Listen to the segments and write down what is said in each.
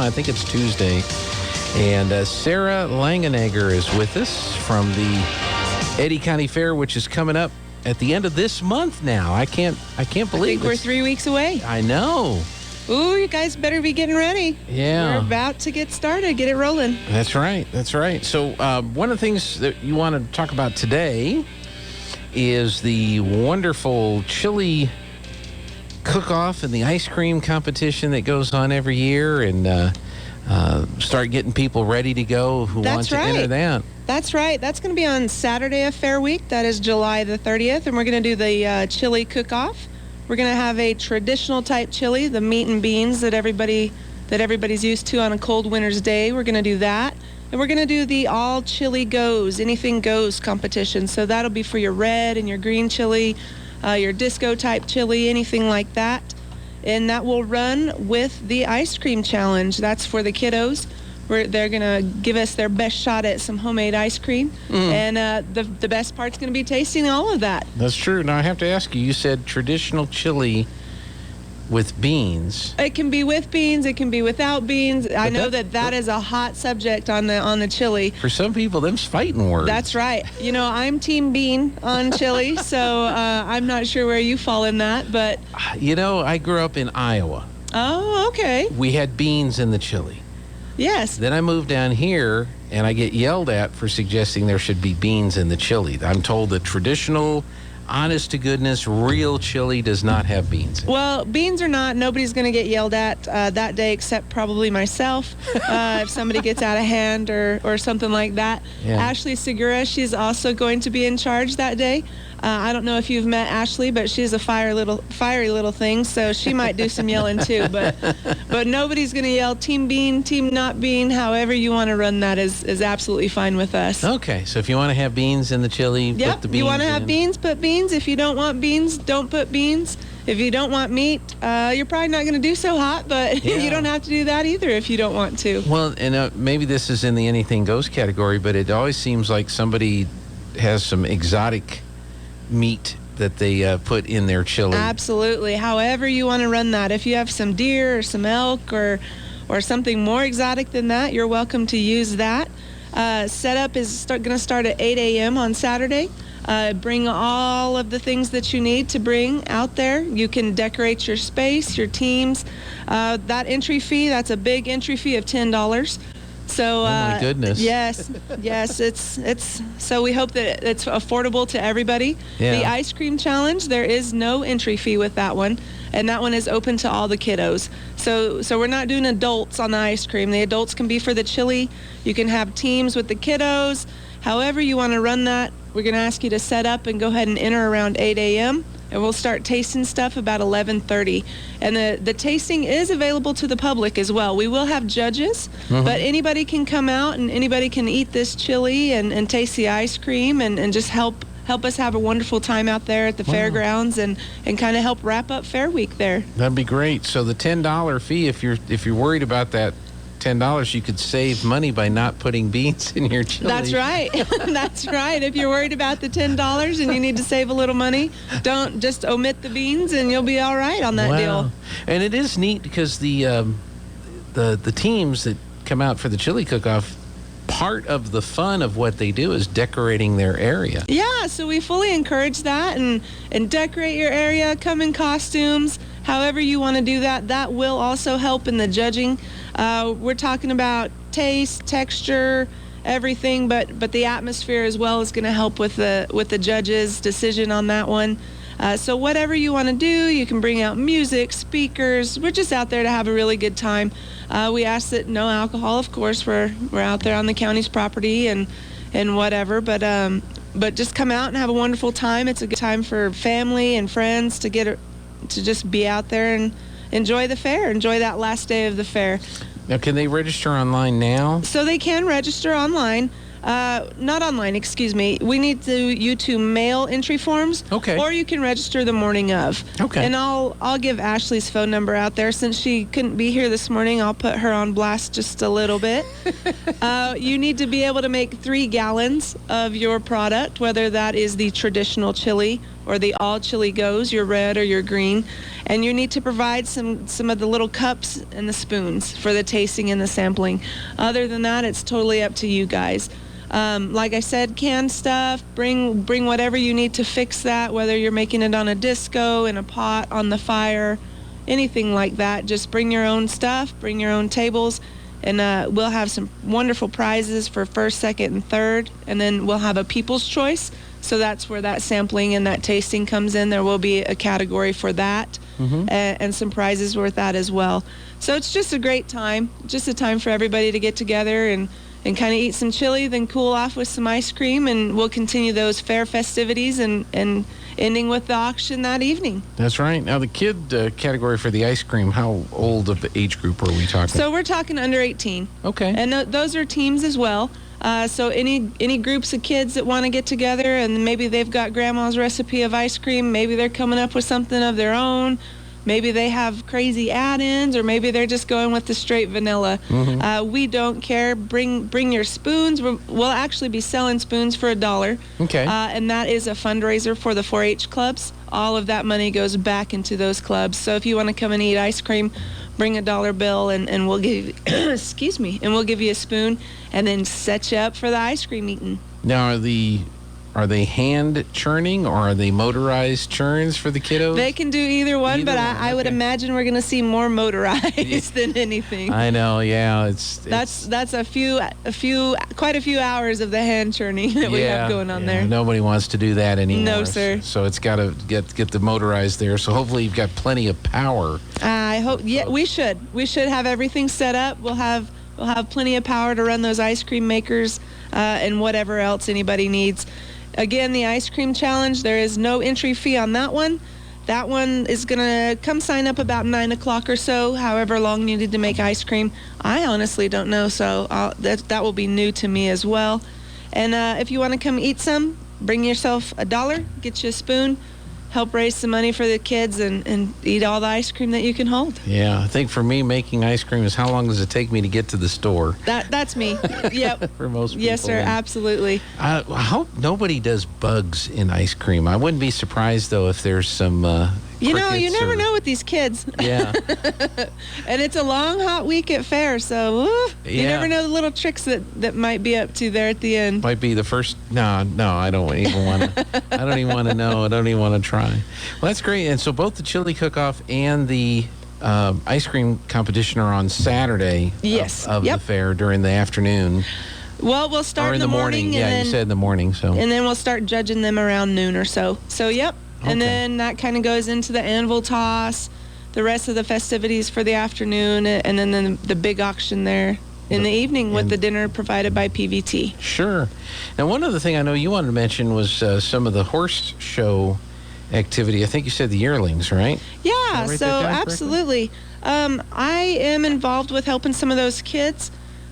I think it's Tuesday. And Sara Langenegger is with us from the Eddy County Fair, which is coming up at the end of this month now. I can't believe I think we're 3 weeks away. I know. Ooh, you guys better be getting ready. Yeah. We're about to get started, get it rolling. That's right. So one of the things that you want to talk about today is the wonderful chili cook-off and the ice cream competition that goes on every year, and start getting people ready to go who want to enter that. That's right. That's going to be on Saturday of Fair Week. That is July the 30th, and we're going to do the chili cook-off. We're going to have a traditional type chili, the meat and beans that everybody's used to on a cold winter's day. We're going to do that. And we're going to do the all chili goes, anything goes competition. So that'll be for your red and your green chili, your disco type chili, anything like that. And that will run with the ice cream challenge. That's for the kiddos. They're going to give us their best shot at some homemade ice cream. And the best part's going to be tasting all of that. That's true. Now, I have to ask you, you said traditional chili with beans. It can be with beans. It can be without beans. I know that is a hot subject on the chili. For some people, them's fighting words. That's right. You know, I'm team bean on chili, so I'm not sure where you fall in that, but... You know, I grew up in Iowa. Oh, okay. We had beans in the chili. Yes. Then I moved down here, and I get yelled at for suggesting there should be beans in the chili. I'm told that traditional, honest-to-goodness, real chili does not have beans in it. Well, beans or not, nobody's going to get yelled at that day except probably myself if somebody gets out of hand or something like that. Yeah. Ashley Segura, she's also going to be in charge that day. I don't know if you've met Ashley, but she's a fiery little thing, so she might do some yelling too. But nobody's going to yell team bean, team not bean. However you want to run that is absolutely fine with us. Okay, so if you want to have beans in the chili, put the beans in. You want to have beans, put beans. If you don't want beans, don't put beans. If you don't want meat, you're probably not going to do so hot, but you don't have to do that either if you don't want to. Well, and maybe this is in the anything goes category, but it always seems like somebody has some exotic meat that they put in their chili. Absolutely. However you want to run that. If you have some deer or some elk or something more exotic than that, you're welcome to use that. Setup is going to start at 8 a.m. on Saturday. Bring all of the things that you need to bring out there. You can decorate your space, your teams. That entry fee, that's a big entry fee of $10. So, oh my goodness. Yes, it's so we hope that it's affordable to everybody. Yeah. The ice cream challenge, there is no entry fee with that one, and that one is open to all the kiddos. So we're not doing adults on the ice cream. The adults can be for the chili. You can have teams with the kiddos. However you want to run that, we're going to ask you to set up and go ahead and enter around 8 a.m. And we'll start tasting stuff about 11:30. And the tasting is available to the public as well. We will have judges, but anybody can come out and anybody can eat this chili and taste the ice cream and just help us have a wonderful time out there at the fairgrounds and kind of help wrap up Fair Week there. That'd be great. So the $10 fee, if you're worried about that $10, you could save money by not putting beans in your chili. That's right. That's right. If you're worried about the $10 and you need to save a little money, don't just omit the beans and you'll be all right on that deal. And it is neat because the teams that come out for the chili cook-off, part of the fun of what they do is decorating their area. Yeah, so we fully encourage that and decorate your area, come in costumes, however you want to do that. That will also help in the judging. We're talking about taste, texture, everything, but the atmosphere as well is going to help with the judges' decision on that one. So whatever you want to do, you can bring out music, speakers. We're just out there to have a really good time. We ask that no alcohol, of course. We're out there on the county's property and whatever, but just come out and have a wonderful time. It's a good time for family and friends to just be out there and enjoy the fair, enjoy that last day of the fair. Now, can they register online now? So they can register online. Not online, excuse me. We need you to mail entry forms. Okay. Or you can register the morning of. Okay. And I'll give Ashley's phone number out there. Since she couldn't be here this morning, I'll put her on blast just a little bit. You need to be able to make 3 gallons of your product, whether that is the traditional chili or the all chili goes, your red or your green. And you need to provide some of the little cups and the spoons for the tasting and the sampling. Other than that, it's totally up to you guys. Like I said, canned stuff, bring whatever you need to fix that, whether you're making it on a disco, in a pot, on the fire, anything like that. Just bring your own stuff, bring your own tables, and we'll have some wonderful prizes for first, second, and third. And then we'll have a people's choice. So that's where that sampling and that tasting comes in. There will be a category for that, and some prizes with that as well. So it's just a great time, just a time for everybody to get together and kind of eat some chili, then cool off with some ice cream, and we'll continue those fair festivities and ending with the auction that evening. That's right. Now, the kid category for the ice cream, how old of the age group are we talking? So we're talking under 18. Okay. And those are teams as well. So any groups of kids that want to get together, and maybe they've got grandma's recipe of ice cream, maybe they're coming up with something of their own, maybe they have crazy add-ins, or maybe they're just going with the straight vanilla. We don't care. Bring your spoons. We'll actually be selling spoons for $1. Okay. And that is a fundraiser for the 4-H clubs. All of that money goes back into those clubs. So if you want to come and eat ice cream, bring a $1 bill, and we'll give you, excuse me, and we'll give you a spoon, and then set you up for the ice cream eating. Now, are they hand churning, or are they motorized churns for the kiddos? They can do either one, but I would okay. imagine we're going to see more motorized than anything. I know, yeah. That's quite a few hours of the hand churning that we have going on there. Nobody wants to do that anymore. No, sir. So it's got to get the motorized there. So hopefully you've got plenty of power. I hope. Yeah, we should have everything set up. We'll have plenty of power to run those ice cream makers and whatever else anybody needs. Again, the ice cream challenge, there is no entry fee on that one. That one is going to come sign up about 9 o'clock or so, however long you need to make ice cream. I honestly don't know, so that will be new to me as well. And if you want to come eat some, bring yourself $1, get you a spoon, help raise some money for the kids, and eat all the ice cream that you can hold. Yeah, I think for me, making ice cream is how long does it take me to get to the store? That's me. Yep. For most people. Yes, sir, absolutely. I hope nobody does bugs in ice cream. I wouldn't be surprised, though, if there's some you never or, know with these kids. Yeah. And it's a long, hot week at fair, so you never know the little tricks that might be up to there at the end. Might be the first. No, I don't even want to. I don't even want to know. I don't even want to try. Well, that's great. And so both the chili cook-off and the ice cream competition are on Saturday. Yes. Of the fair during the afternoon. Well, we'll start or in the morning. and Yeah, then, you said in the morning. So. And then we'll start judging them around noon or so. So, yep. Okay. And then that kind of goes into the anvil toss, the rest of the festivities for the afternoon, and then the big auction there in the evening with the dinner provided by PVT. Sure. Now, one other thing I know you wanted to mention was some of the horse show activity. I think you said the yearlings, right? Yeah, so absolutely. I am involved with helping some of those kids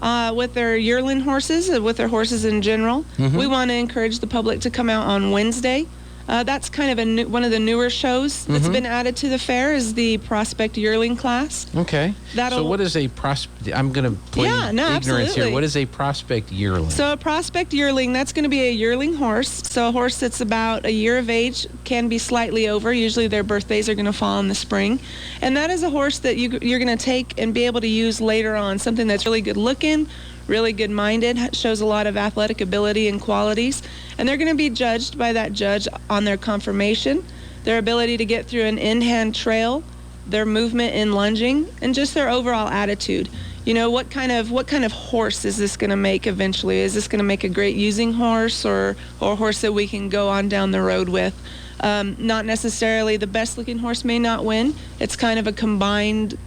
with their yearling horses, with their horses in general. We want to encourage the public to come out on Wednesday. That's kind of one of the newer shows that's been added to the fair is the Prospect Yearling class. Okay. So what is a prospect? I'm going to play ignorance here. What is a Prospect Yearling? So a Prospect Yearling, that's going to be a yearling horse. So a horse that's about a year of age, can be slightly over. Usually their birthdays are going to fall in the spring. And that is a horse that you're going to take and be able to use later on. Something that's really good looking, really good-minded, shows a lot of athletic ability and qualities. And they're going to be judged by that judge on their conformation, their ability to get through an in-hand trail, their movement in lunging, and just their overall attitude. You know, what kind of horse is this going to make eventually? Is this going to make a great using horse or a horse that we can go on down the road with? Not necessarily the best looking horse may not win. It's kind of a combined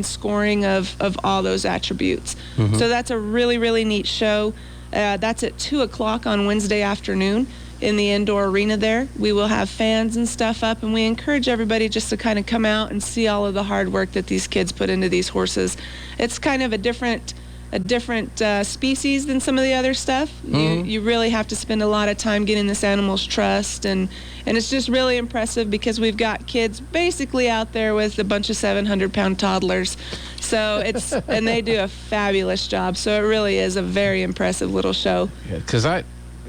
scoring of all those attributes. So that's a really, really neat show. That's at 2 o'clock on Wednesday afternoon in the indoor arena there. We will have fans and stuff up, and we encourage everybody just to kind of come out and see all of the hard work that these kids put into these horses. It's kind of a different species than some of the other stuff. You really have to spend a lot of time getting this animal's trust, and it's just really impressive because we've got kids basically out there with a bunch of 700-pound toddlers. So and they do a fabulous job. So it really is a very impressive little show. Yeah, because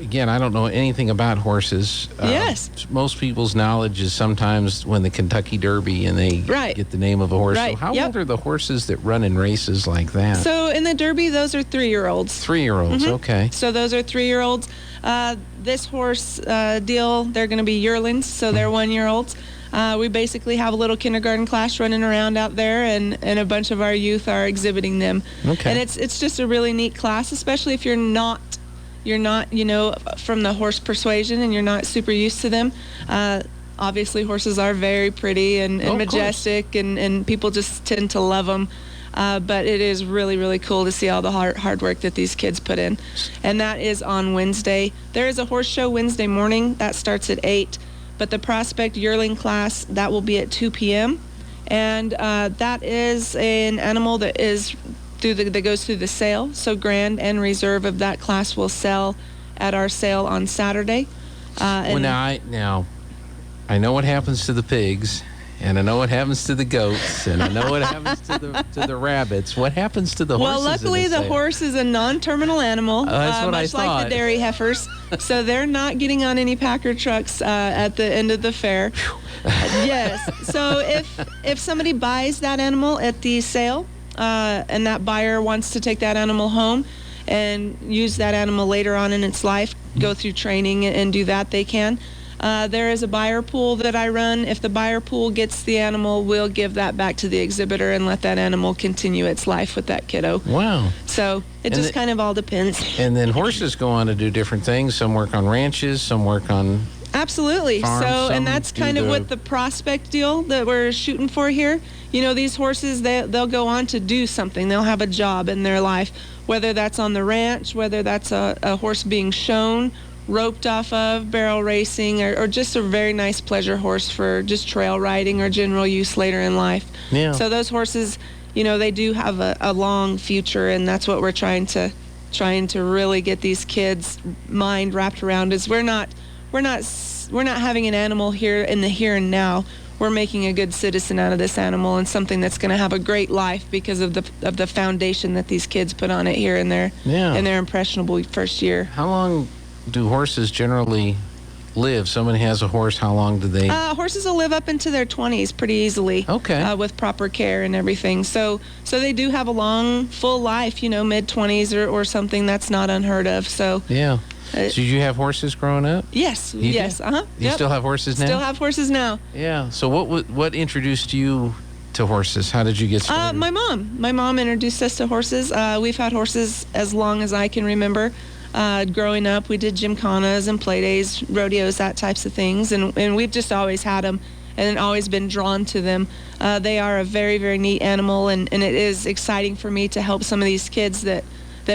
again, I don't know anything about horses. Yes. Most people's knowledge is sometimes when the Kentucky Derby and they get the name of a horse. Right. So how old are the horses that run in races like that? So in the Derby, those are 3-year-olds. 3-year-olds, okay. So those are 3-year-olds. This horse deal, they're going to be yearlings, so they're 1-year-olds. We basically have a little kindergarten class running around out there, and a bunch of our youth are exhibiting them. Okay. And it's just a really neat class, especially if you're not, from the horse persuasion and you're not super used to them. Obviously, horses are very pretty and majestic, and people just tend to love them. But it is really, really cool to see all the hard work that these kids put in. And that is on Wednesday. There is a horse show Wednesday morning. That starts at 8. But the Prospect Yearling class, that will be at 2 p.m. And that is an animal that is that goes through the sale. So Grand and Reserve of that class will sell at our sale on Saturday. Now, I know what happens to the pigs, and I know what happens to the goats, and I know what happens to the rabbits. What happens to the horses? Well, luckily the horse is a non-terminal animal, that's what I much thought. like the dairy heifers. So they're not getting on any Packer trucks at the end of the fair. Yes. So if somebody buys that animal at the sale, and that buyer wants to take that animal home and use that animal later on in its life, go through training and do that, they can. There is a buyer pool that I run. If the buyer pool gets the animal, we'll give that back to the exhibitor and let that animal continue its life with that kiddo. Wow. So it just kind of all depends. And then horses go on to do different things. Some work on ranches, some work on Absolutely. farms, And that's kind of what the Prospect deal that we're shooting for here. These horses, they'll go on to do something. They'll have a job in their life, whether that's on the ranch, whether that's a horse being shown, roped off of, barrel racing, or just a very nice pleasure horse for just trail riding or general use later in life. Yeah. So those horses, they do have a long future, and that's what we're trying to really get these kids' mind wrapped around. Is we're not having an animal here in the here and now. We're making a good citizen out of this animal, and something that's going to have a great life because of the foundation that these kids put on it here in their impressionable first year. How long do horses generally live? Someone has a horse, how long do they? Horses will live up into their 20s pretty easily. Okay. With proper care and everything. So they do have a long, full life, mid-20s or something. That's not unheard of. So yeah. So did you have horses growing up? Yes. You yes. Did? You still have horses now? Still have horses now. Yeah. So what introduced you to horses? How did you get started? My mom introduced us to horses. We've had horses as long as I can remember. Growing up, we did gymkhanas and play days, rodeos, that types of things, and we've just always had them and always been drawn to them. They are a very, very neat animal, and it is exciting for me to help some of these kids that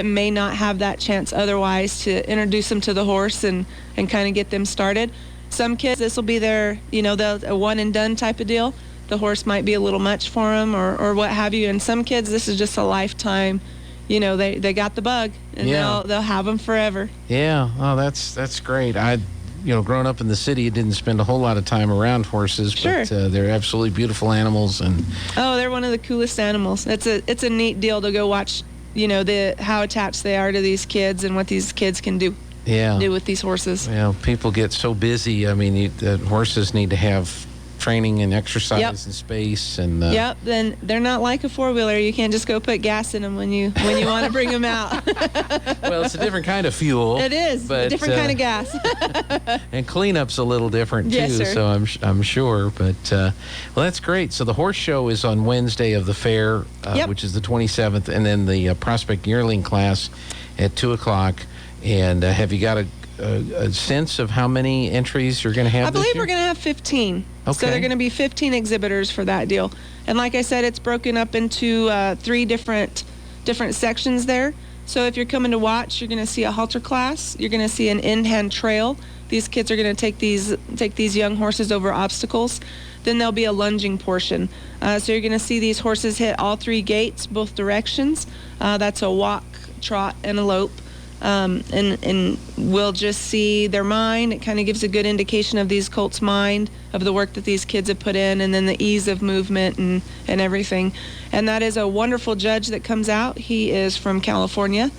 may not have that chance otherwise, to introduce them to the horse and kind of get them started. Some kids, this will be their, a one and done type of deal. The horse might be a little much for them or what have you. And some kids, this is just a lifetime. They got the bug, and they'll have them forever. Yeah. Oh, that's great. Growing up in the city, I didn't spend a whole lot of time around horses, sure. But they're absolutely beautiful animals. And they're one of the coolest animals. It's a neat deal to go watch, how attached they are to these kids and what these kids can do with these horses. Yeah, people get so busy. I mean, the horses need to have training and exercise and space, and then they're not like a four-wheeler. You can't just go put gas in them when you want to bring them out. Well, it's a different kind of fuel. It is, but a different kind of gas. And cleanup's a little different too. Yes, sir. So I'm sure, but well, that's great. So the horse show is on Wednesday of the fair, which is the 27th, and then the Prospect Yearling class at 2:00. And have you got a sense of how many entries you're going to have? I believe this year? we're going to have 15. Okay. So they're going to be 15 exhibitors for that deal. And like I said, it's broken up into 3 different sections there. So if you're coming to watch, you're going to see a halter class. You're going to see an in-hand trail. These kids are going to take these young horses over obstacles. Then there'll be a lunging portion. So you're going to see these horses hit all 3 gates, both directions. That's a walk, trot, and a lope. And we'll just see their mind. It kind of gives a good indication of these colts' mind, of the work that these kids have put in, and then the ease of movement and everything. And that is a wonderful judge that comes out. He is from California.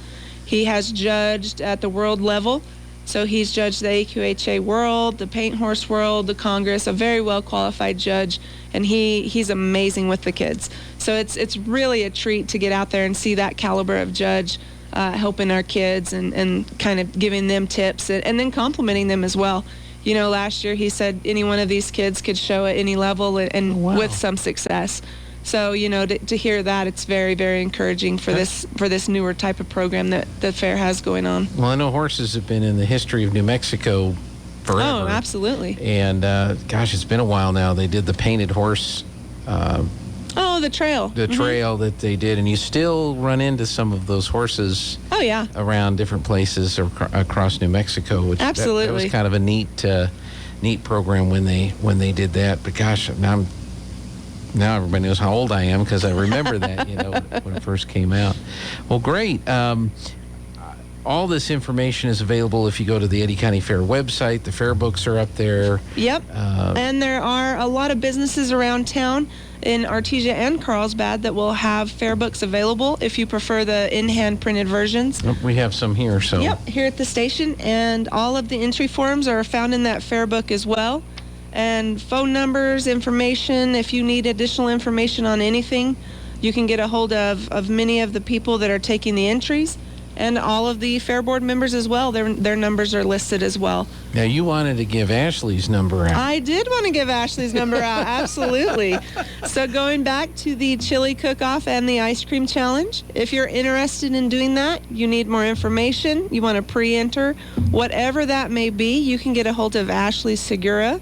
He has judged at the world level. So he's judged the AQHA World, the Paint Horse World, the Congress, a very well-qualified judge, and he's amazing with the kids. So it's really a treat to get out there and see that caliber of judge helping our kids and kind of giving them tips and then complimenting them as well. You know, last year he said any one of these kids could show at any level and Wow. with some success. So, you know, to hear that, it's very, very encouraging for this newer type of program that the fair has going on. Well, I know horses have been in the history of New Mexico forever. Oh, absolutely. And, gosh, it's been a while now. They did the painted horse, Oh, the trail. the trail that they did. And you still run into some of those horses Oh, yeah. around different places across New Mexico. Which Absolutely. That was kind of a neat program when they did that. But, gosh, now everybody knows how old I am because I remember that, you know, when it first came out. Well, great. All this information is available if you go to the Eddy County Fair website. The fair books are up there. Yep. And there are a lot of businesses around town in Artesia and Carlsbad that will have fair books available if you prefer the in-hand printed versions. We have some here, so. Yep, here at the station. And all of the entry forms are found in that fair book as well. And phone numbers, information, if you need additional information on anything, you can get a hold of many of the people that are taking the entries and all of the fair board members as well. Their numbers are listed as well. Now, you wanted to give Ashley's number out. I did want to give Ashley's number out, absolutely. So going back to the chili cook-off and the ice cream challenge, if you're interested in doing that, you need more information, you want to pre-enter, whatever that may be, you can get a hold of Ashley Segura,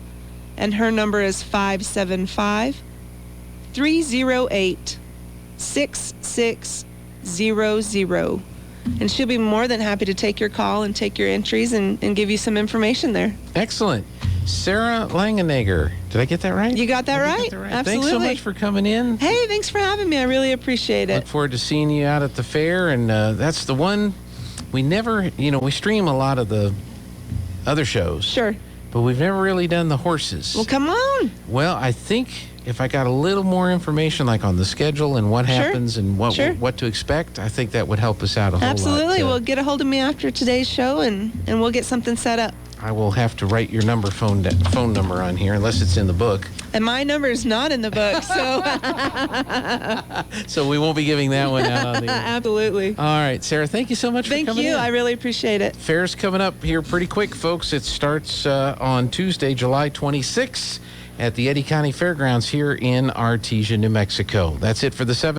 and her number is 575-308-6600. And she'll be more than happy to take your call and take your entries and give you some information there. Excellent. Sara Langenegger. Did I get that right? You got that right. Absolutely. Absolutely. Thanks so much for coming in. Hey, thanks for having me. I really appreciate it. Look forward to seeing you out at the fair. And that's the one we never, we stream a lot of the other shows. Sure. But we've never really done the horses. Well, come on. Well, I think if I got a little more information, like on the schedule and what happens and what to expect, I think that would help us out a whole lot. Absolutely. Well, get a hold of me after today's show, and we'll get something set up. I will have to write your phone number on here, unless it's in the book. And my number is not in the book, so. So we won't be giving that one out on the air. Absolutely. All right, Sara, thank you so much for coming in. Thank you. I really appreciate it. Fair's coming up here pretty quick, folks. It starts on Tuesday, July 26th at the Eddy County Fairgrounds here in Artesia, New Mexico. That's it for the 7th.